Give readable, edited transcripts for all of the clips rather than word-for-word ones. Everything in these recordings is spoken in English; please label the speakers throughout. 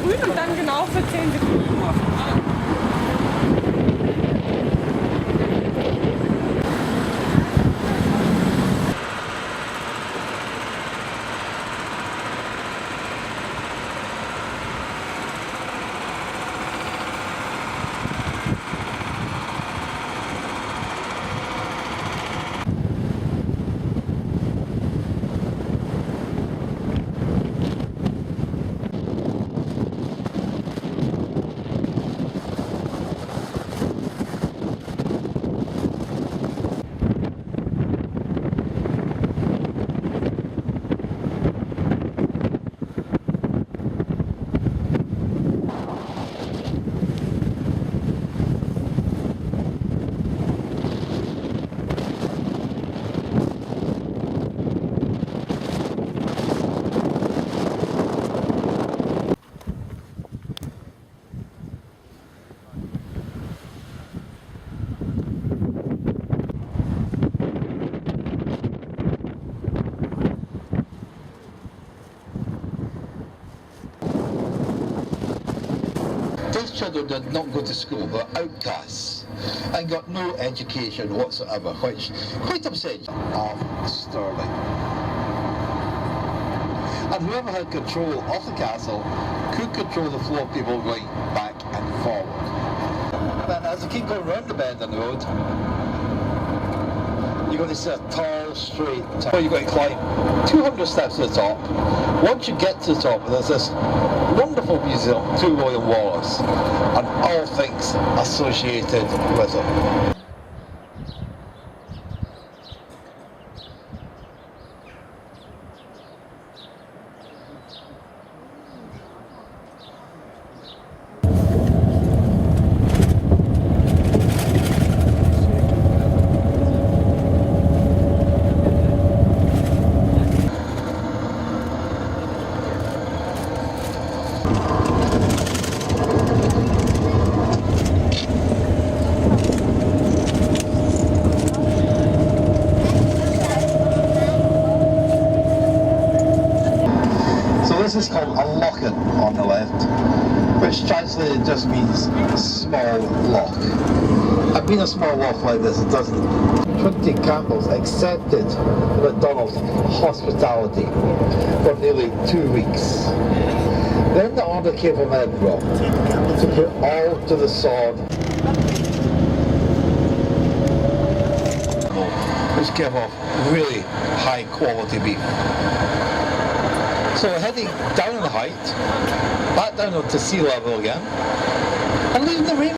Speaker 1: grün und dann genau für 10 Sekunden.
Speaker 2: Those children did not go to school, were outcasts and got no education whatsoever, which quite upset of Stirling. And whoever had control of the castle could control the flow of people going back and forward. But as you keep going round the bend on the road, you're going to see a tall, straight tower. You're going to climb 200 steps to the top. Once you get to the top, there's this wonderful museum to William Wallace and all things associated with it. This is called a locket on the left, which translated just means small lock. I've been a small lock like this, it doesn't. 20 Campbells accepted the McDonald's hospitality for nearly 2 weeks. Then the order came from Edinburgh to put all to the sword, which gave off really high quality beef. So we're heading down in the height, back down to sea level again, and leaving the rain.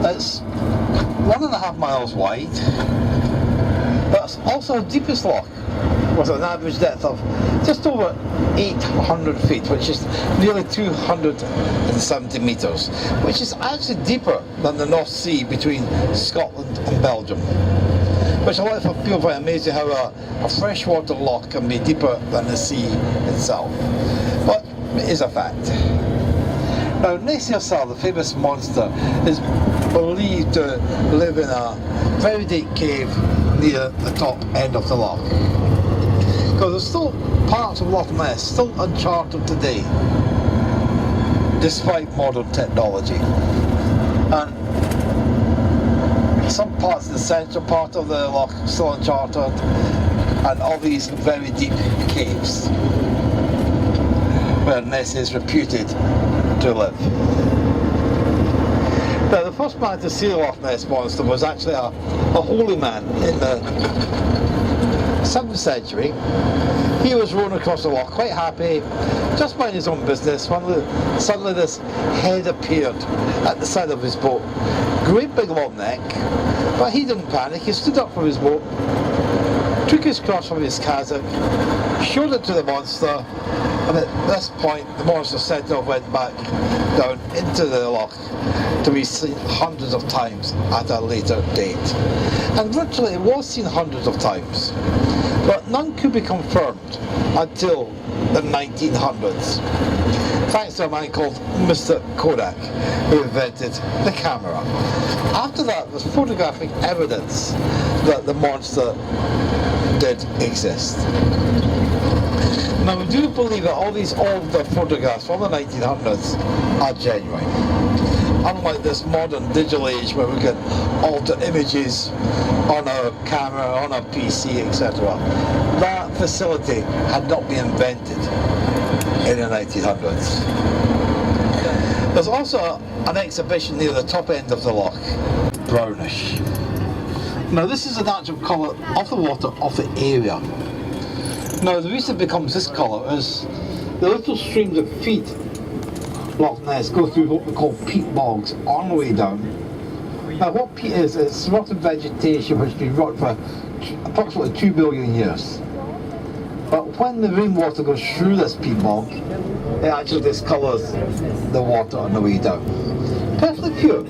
Speaker 2: It's 1.5 miles wide, but it's also the deepest loch with an average depth of just over 800 feet, which is nearly 270 metres, which is actually deeper than the North Sea between Scotland and Belgium. Which a lot of people find amazing how a freshwater loch can be deeper than the sea itself, but it is a fact. Now, Nessie-Sal, the famous monster, is believed to live in a very deep cave near the top end of the loch. Because there's still parts of Loch Ness still uncharted today, despite modern technology. And some parts of the central part of the loch still uncharted, and all these very deep caves where Nessie is reputed to live. Now, the first man to see the Loch Ness Monster was actually a holy man in the 7th century. He was rowing across the loch, quite happy, just minding his own business, when suddenly this head appeared at the side of his boat. Great big long neck, but he didn't panic. He stood up from his boat, took his cross from his cassock, showed it to the monster, and at this point the monster set off, went back down into the loch to be seen hundreds of times at a later date. And literally it was seen hundreds of times, but none could be confirmed until the 1900s, thanks to a man called Mr. Kodak, who invented the camera. After that, there's photographic evidence that the monster did exist. Now, we do believe that all these older photographs from the 1900s are genuine. Unlike this modern digital age where we can alter images on our camera, on our PC, etc. That facility had not been invented in the 1900s. There's also an exhibition near the top end of the loch, brownish. Now, this is the natural colour of the water of the area. Now, the reason it becomes this colour is the little streams that feed Loch Ness go through what we call peat bogs on the way down. Now, what peat is, it's rotten vegetation which has been rotted for approximately 2 billion years. But when the rainwater goes through this peat bog, it actually discolours the water on the way down. Perfectly pure.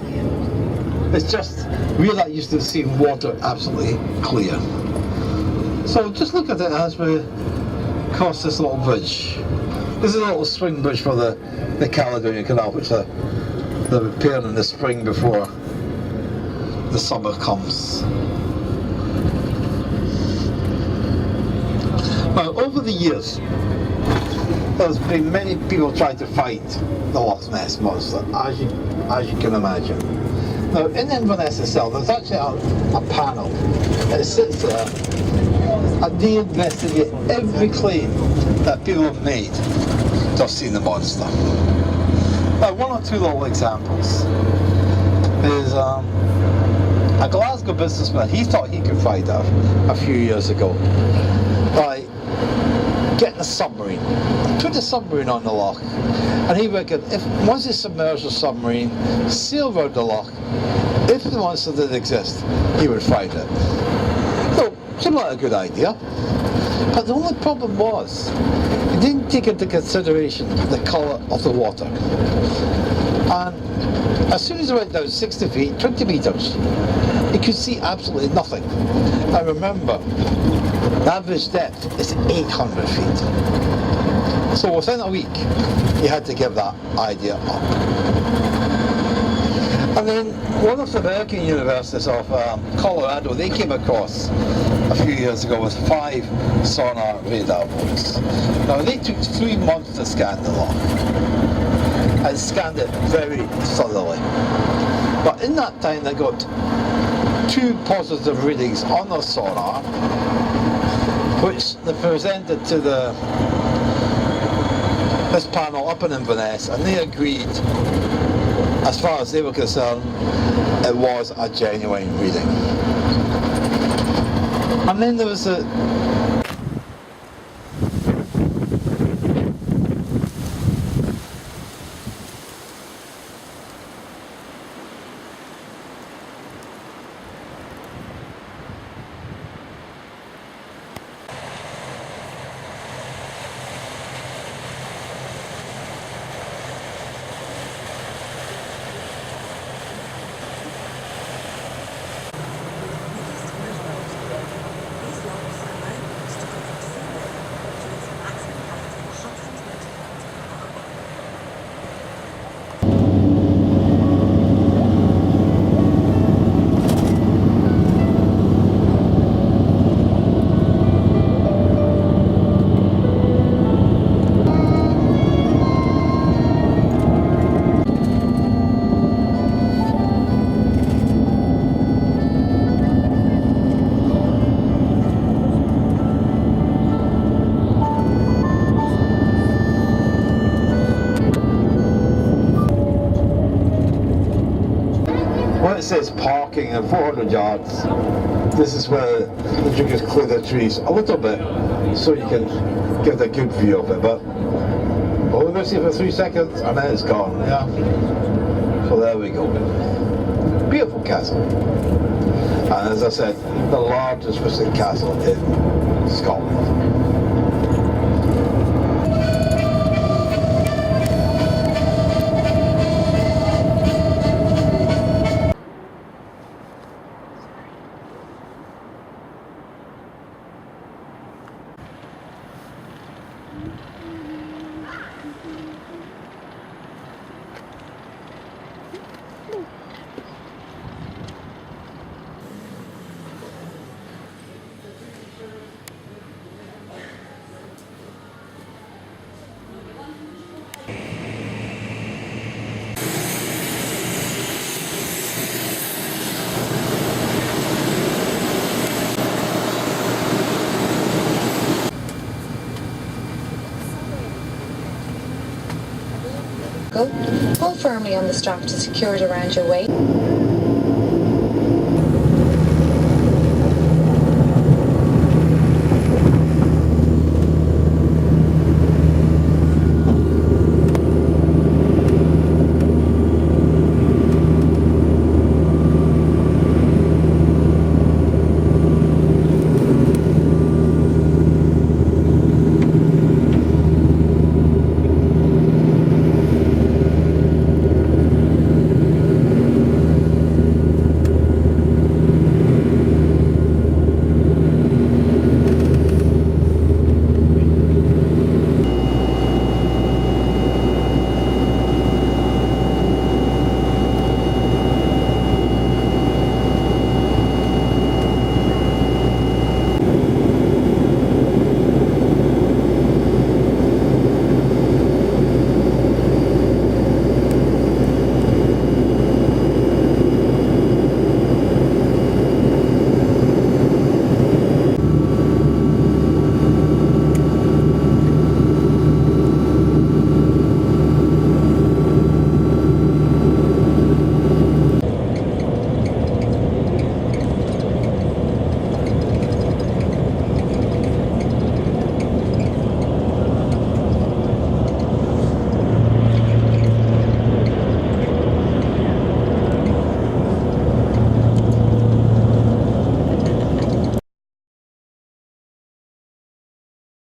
Speaker 2: It's just we're not used to seeing water absolutely clear. So just look at it as we cross this little bridge. This is a little swing bridge for the Caledonian Canal, which they're repairing in the spring before the summer comes. Now, over the years, there's been many people trying to fight the Loch Ness Monster, as you can imagine. Now, in Inverness itself, there's actually a panel that sits there and they investigate every claim that people have made to have seen the monster. Now, one or two little examples is a Glasgow businessman. He thought he could fight it a few years ago by getting a submarine, put a submarine on the loch, and he reckoned if once he submerged the submarine, sailed around the loch, if the monster did exist, he would fight it. So, seemed like a good idea. But the only problem was, he didn't take into consideration the colour of the water. And as soon as he went down 60 feet, 20 metres, he could see absolutely nothing. And remember, the average depth is 800 feet. So within a week, he had to give that idea up. And then one of the American universities of Colorado, they came across a few years ago with 5 sonar radar boats. Now, they took 3 months to scan the loch and scanned it very thoroughly. But in that time, they got 2 positive readings on their sonar, which they presented to this panel up in Inverness, and they agreed, as far as they were concerned, it was a genuine reading. And then there was a when it says parking at 400 yards, this is where the Duke has cleared the trees a little bit so you can get a good view of it. But we're going to see it for 3 seconds and then it's gone. Yeah. So there we go. Beautiful castle. And as I said, the largest wizard castle in Scotland.
Speaker 3: Hold firmly on the strap to secure it around your waist.